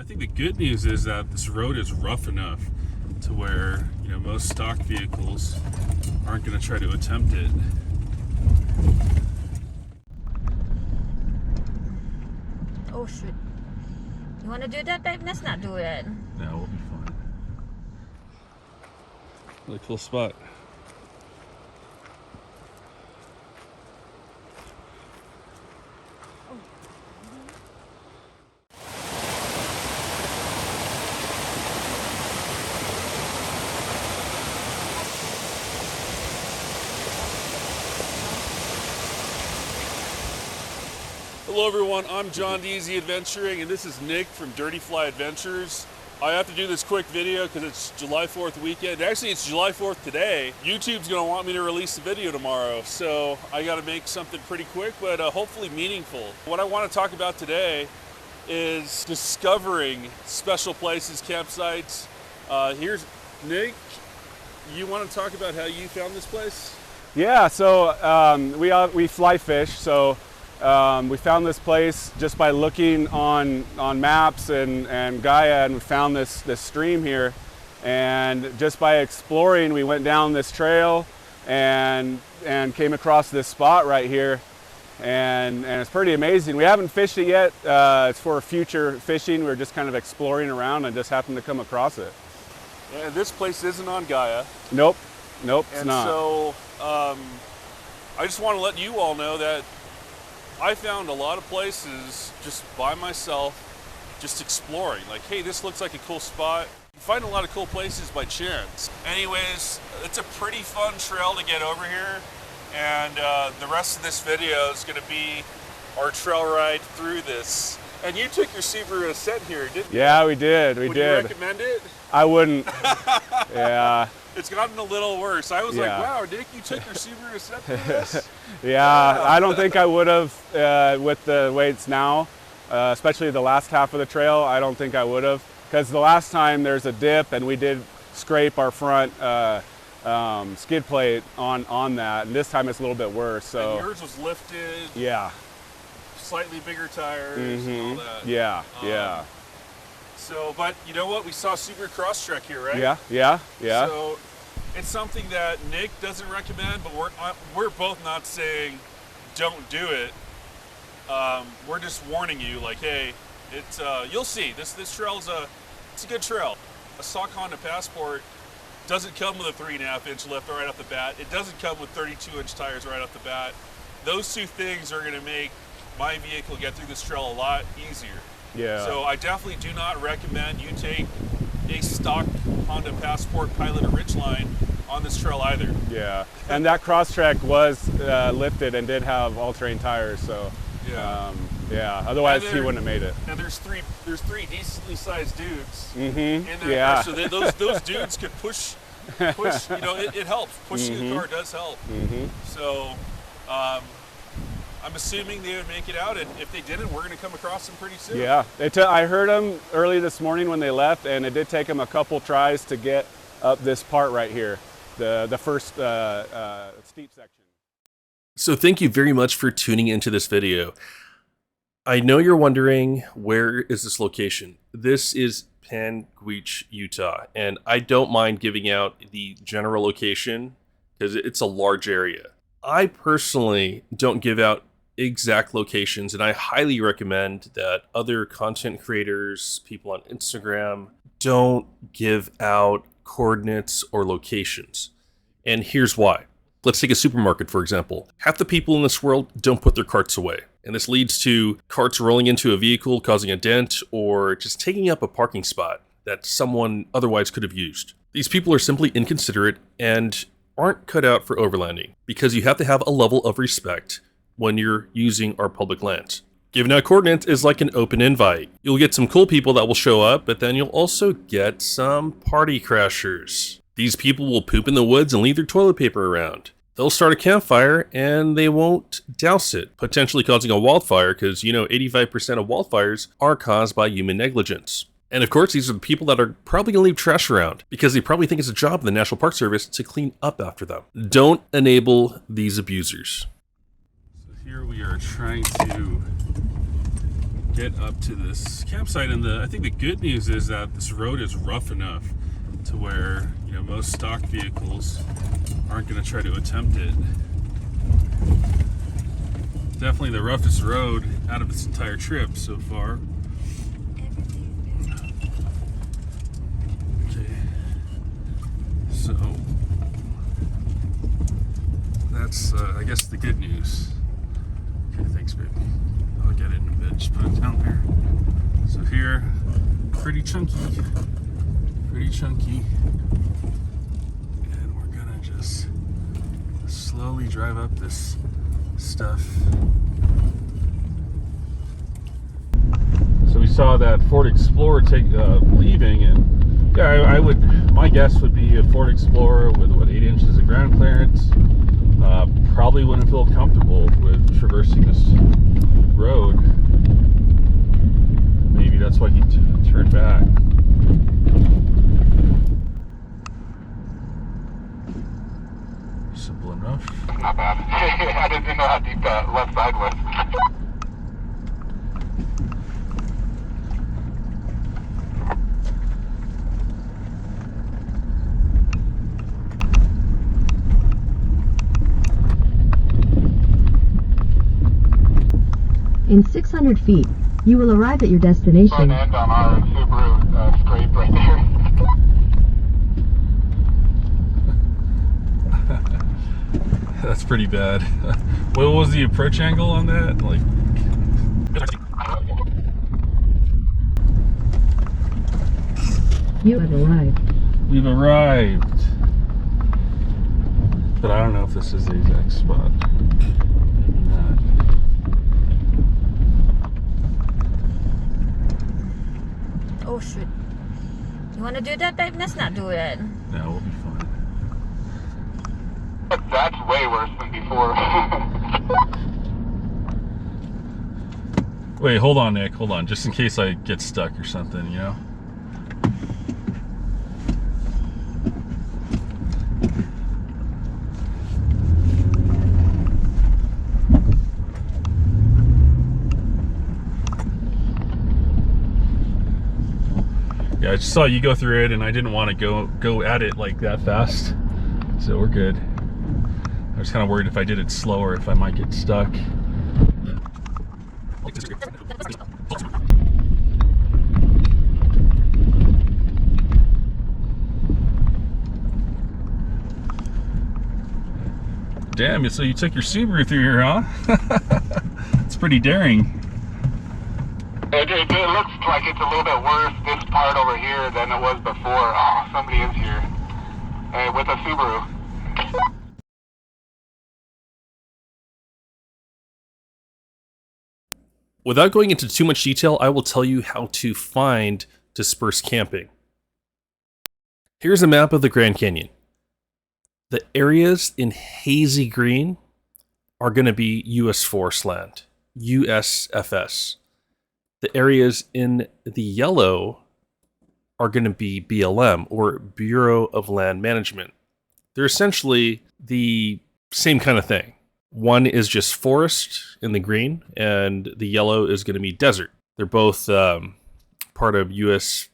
think the good news is that this road is rough enough to where, you know, most stock vehicles aren't going to try to attempt it. Oh shoot. You want to do that, babe? Let's not do it. No, we'll be fine. Really cool spot. Hello everyone, I'm JonDZ Adventuring, and this is Nick from Dirty Fly Adventures. I have to do this quick video because it's July 4th weekend. Actually, it's July 4th today. YouTube's gonna want me to release a video tomorrow, so I gotta make something pretty quick, but hopefully meaningful. What I wanna talk about today is discovering special places, campsites. Here's Nick. You wanna talk about how you found this place? Yeah, so we fly fish, so we found this place just by looking on maps and Gaia, and we found this stream here, and just by exploring we went down this trail and came across this spot right here, and it's pretty amazing. We haven't fished it yet. It's for future fishing. We're just kind of exploring around and just happened to come across it. And this place isn't on Gaia. Nope, it's not. And so I just want to let you all know that I found a lot of places just by myself, just exploring. Like, hey, this looks like a cool spot. You find a lot of cool places by chance. Anyways, it's a pretty fun trail to get over here. And the rest of this video is gonna be our trail ride through this. And you took your Subaru Ascent here, didn't you? Yeah, we did. Would you recommend it? I wouldn't. Yeah. It's gotten a little worse. I was like, wow, Nick, you took your Subaru Ascent for this? Yeah, I don't think I would have with the way it's now, especially the last half of the trail. I don't think I would have, because the last time there's a dip and we did scrape our front skid plate on that, and this time it's a little bit worse. So and yours was lifted. Yeah. Slightly bigger tires and all that. Yeah, yeah. So, but you know what? We saw Subaru Crosstrek here, right? Yeah. So it's something that Nick doesn't recommend, but we're both not saying don't do it. We're just warning you, like, hey, it's you'll see this trail it's a good trail. A stock Honda Passport doesn't come with a 3.5-inch lift right off the bat. It doesn't come with 32-inch tires right off the bat. Those two things are going to make my vehicle get through this trail a lot easier. Yeah. So I definitely do not recommend you take a stock Honda Passport Pilot or Ridgeline on this trail either. Yeah, and that Crosstrek was lifted and did have all-terrain tires, so yeah. Otherwise, he wouldn't have made it. And there's three decently sized dudes in that yeah. car, so those dudes could push. You know, it helps. Pushing the car does help. So. I'm assuming they would make it out, and if they didn't, we're going to come across them pretty soon. Yeah, I heard them early this morning when they left, and it did take them a couple tries to get up this part right here, the first steep section. So thank you very much for tuning into this video. I know you're wondering, where is this location? This is Panguitch, Utah, and I don't mind giving out the general location because it's a large area. I personally don't give out exact locations, and I highly recommend that other content creators, people on Instagram, don't give out coordinates or locations. And here's why. Let's take a supermarket, for example. Half the people in this world don't put their carts away, and this leads to carts rolling into a vehicle, causing a dent, or just taking up a parking spot that someone otherwise could have used. These people are simply inconsiderate and aren't cut out for overlanding, because you have to have a level of respect when you're using our public lands. Giving out coordinates is like an open invite. You'll get some cool people that will show up, but then you'll also get some party crashers. These people will poop in the woods and leave their toilet paper around. They'll start a campfire and they won't douse it, potentially causing a wildfire, because you know 85% of wildfires are caused by human negligence. And of course, these are the people that are probably going to leave trash around because they probably think it's a job of the National Park Service to clean up after them. Don't enable these abusers. So here we are trying to get up to this campsite. And I think the good news is that this road is rough enough to where, you know, most stock vehicles aren't going to try to attempt it. Definitely the roughest road out of this entire trip so far. Okay, so that's I guess the good news. Okay, thanks, baby. I'll get it in a bit. Just put it down there. So here, pretty chunky, and we're gonna just slowly drive up this stuff. So we saw that Ford Explorer leaving, and yeah, I would. My guess would be a Ford Explorer with what 8 inches of ground clearance. Probably wouldn't feel comfortable with traversing this road. Maybe that's why he turned back. Simple enough. Not bad. I didn't know how deep that left side was. In 600 feet, you will arrive at your destination. Front end on our Subaru scrape right there. That's pretty bad. What was the approach angle on that? Like, You have arrived. we've arrived. But I don't know if this is the exact spot. Maybe not. Oh shoot. You wanna do that, babe? Let's not do it. No, we'll be fine. But that's way worse than before. Wait, hold on, Nick. Hold on. Just in case I get stuck or something, you know? Yeah, I just saw you go through it, and I didn't want to go at it like that fast. So we're good. I was kind of worried if I did it slower, if I might get stuck. Damn, so you took your Subaru through here, huh? It's pretty daring. It looks like it's a little bit worse, this part over here, than it was before. Oh, somebody is here. With a Subaru. Without going into too much detail, I will tell you how to find dispersed camping. Here's a map of the Grand Canyon. The areas in hazy green are going to be U.S. Forest Land, USFS. The areas in the yellow are going to be BLM, or Bureau of Land Management. They're essentially the same kind of thing. One is just forest in the green, and the yellow is going to be desert. They're both part of US.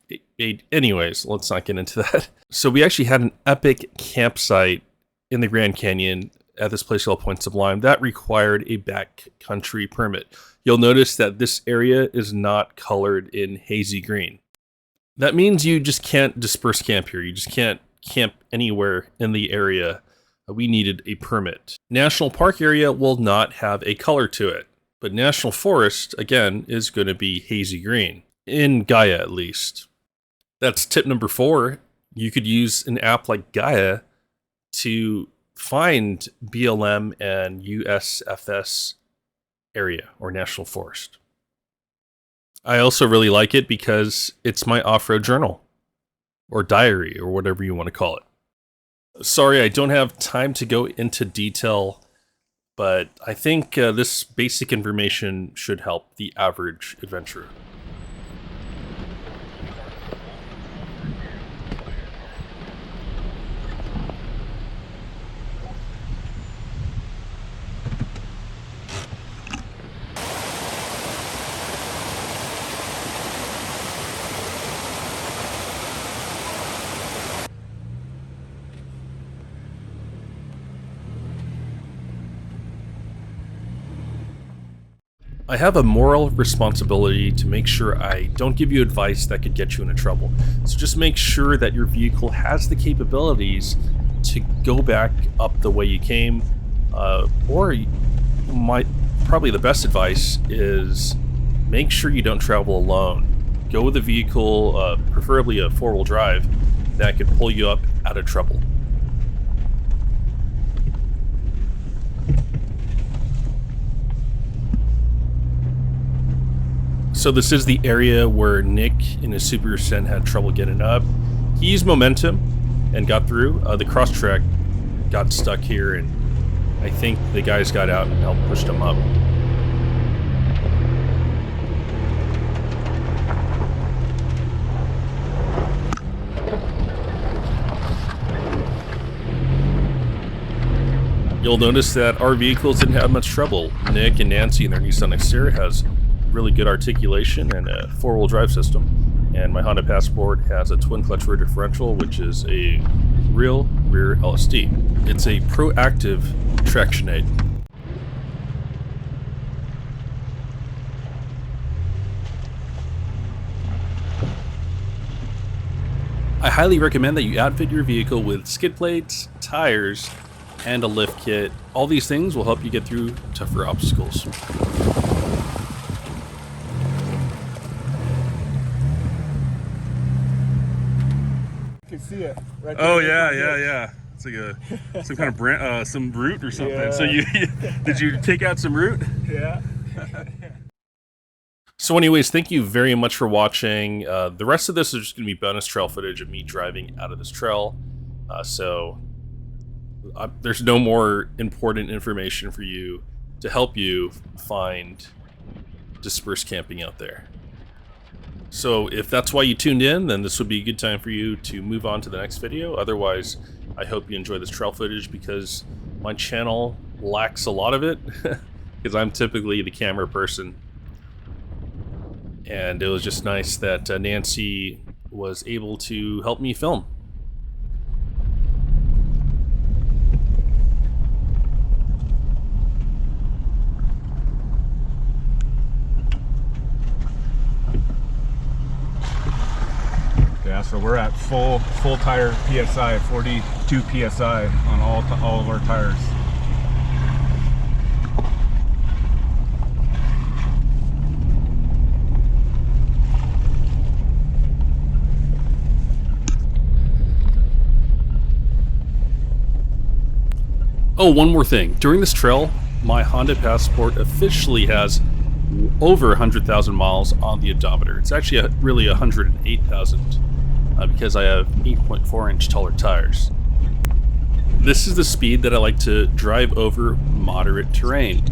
Anyways, let's not get into that. So we actually had an epic campsite in the Grand Canyon at this place called Point Sublime that required a backcountry permit. You'll notice that this area is not colored in hazy green. That means you just can't disperse camp here. You just can't camp anywhere in the area. We needed a permit. National Park area will not have a color to it, but National Forest, again, is going to be hazy green, in Gaia at least. That's tip number 4. You could use an app like Gaia to find BLM and USFS area, or National Forest. I also really like it because it's my off-road journal, or diary, or whatever you want to call it. Sorry, I don't have time to go into detail, but I think this basic information should help the average adventurer. I have a moral responsibility to make sure I don't give you advice that could get you into trouble. So just make sure that your vehicle has the capabilities to go back up the way you came, probably the best advice is make sure you don't travel alone. Go with a vehicle, preferably a four-wheel drive, that could pull you up out of trouble. So this is the area where Nick in his Subaru Ascent had trouble getting up. He used momentum and got through. The cross-track got stuck here, and I think the guys got out and helped push him up. You'll notice that our vehicles didn't have much trouble. Nick and Nancy in their Nissan Xterra has really good articulation and a four-wheel drive system. And my Honda Passport has a twin-clutch rear differential, which is a real rear LSD. It's a proactive traction aid. I highly recommend that you outfit your vehicle with skid plates, tires, and a lift kit. All these things will help you get through tougher obstacles. You can see it right there. Oh yeah. It's like some kind of brand, some root or something. Yeah. So did you take out some root? Yeah. So anyways, thank you very much for watching. The rest of this is just going to be bonus trail footage of me driving out of this trail. There's no more important information for you to help you find dispersed camping out there. So if that's why you tuned in, then this would be a good time for you to move on to the next video. Otherwise, I hope you enjoy this trail footage, because my channel lacks a lot of it because I'm typically the camera person. And it was just nice that Nancy was able to help me film. Yeah, so we're at full tire PSI, 42 PSI on all of our tires. Oh, one more thing. During this trail, my Honda Passport officially has over 100,000 miles on the odometer. It's actually really 108,000 because I have 8.4-inch taller tires. This is the speed that I like to drive over moderate terrain.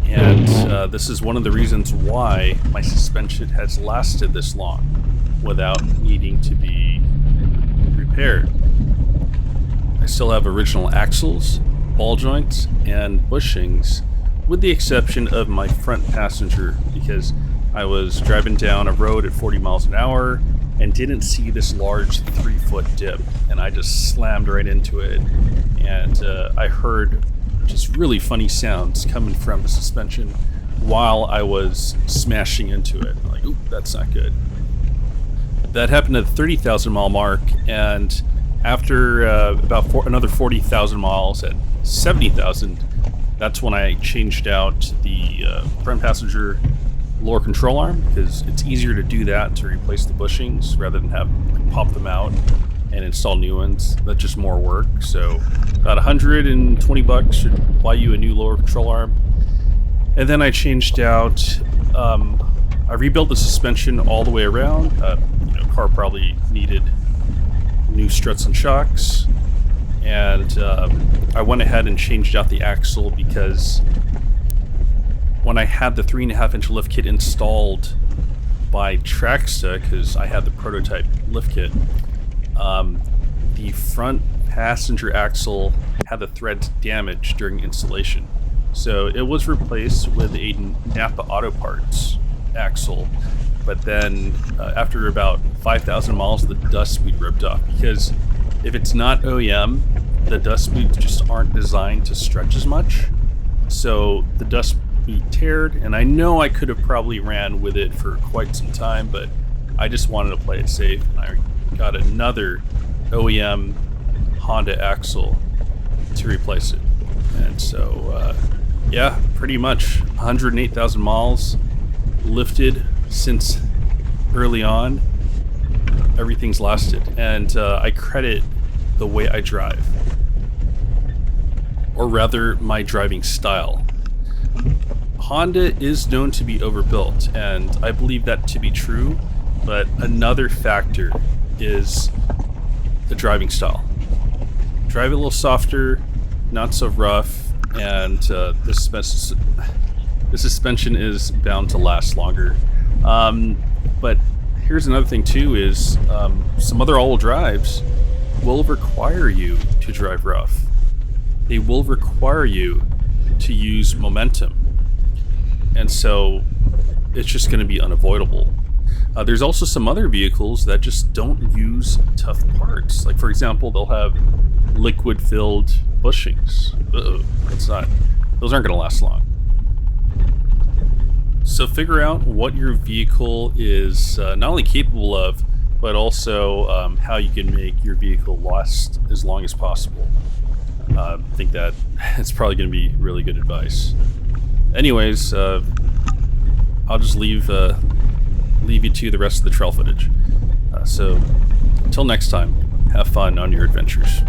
And this is one of the reasons why my suspension has lasted this long without needing to be repaired. I still have original axles, ball joints, and bushings, with the exception of my front passenger, because I was driving down a road at 40 miles an hour and didn't see this large 3-foot dip, and I just slammed right into it, and I heard just really funny sounds coming from the suspension while I was smashing into it. I'm like, oop, that's not good. That happened at the 30,000 mile mark, and after another 40,000 miles at 70,000, that's when I changed out the front passenger lower control arm, because it's easier to do that, to replace the bushings rather than have pop them out and install new ones. That's just more work. So about 120 bucks should buy you a new lower control arm. And then I changed out, I rebuilt the suspension all the way around. Car probably needed new struts and shocks, and I went ahead and changed out the axle, because when I had the 3.5-inch lift kit installed by Traxta, because I had the prototype lift kit, the front passenger axle had the threads damaged during installation. So it was replaced with a Napa Auto Parts axle, but then after about 5,000 miles, the dust speed ripped off, because if it's not OEM, the dust speeds just aren't designed to stretch as much. So the dust be teared, and I know I could have probably ran with it for quite some time, but I just wanted to play it safe, and I got another OEM Honda axle to replace it. And so yeah, pretty much 108,000 miles lifted since early on. Everything's lasted, and I credit the way I drive, or rather my driving style. Honda is known to be overbuilt, and I believe that to be true, but another factor is the driving style. Drive it a little softer, not so rough, and the suspension is bound to last longer. But here's another thing too, is some other all-wheel drives will require you to drive rough. They will require you to use momentum. And so it's just going to be unavoidable. There's also some other vehicles that just don't use tough parts. Like, for example, they'll have liquid-filled bushings. Those aren't going to last long. So figure out what your vehicle is not only capable of, but also how you can make your vehicle last as long as possible. I think that it's probably going to be really good advice. Anyways, I'll just leave you to the rest of the trail footage. So until next time, have fun on your adventures.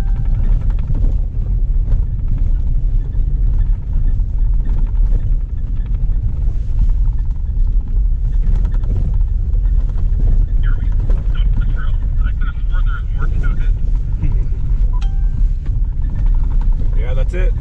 Yeah, that's it.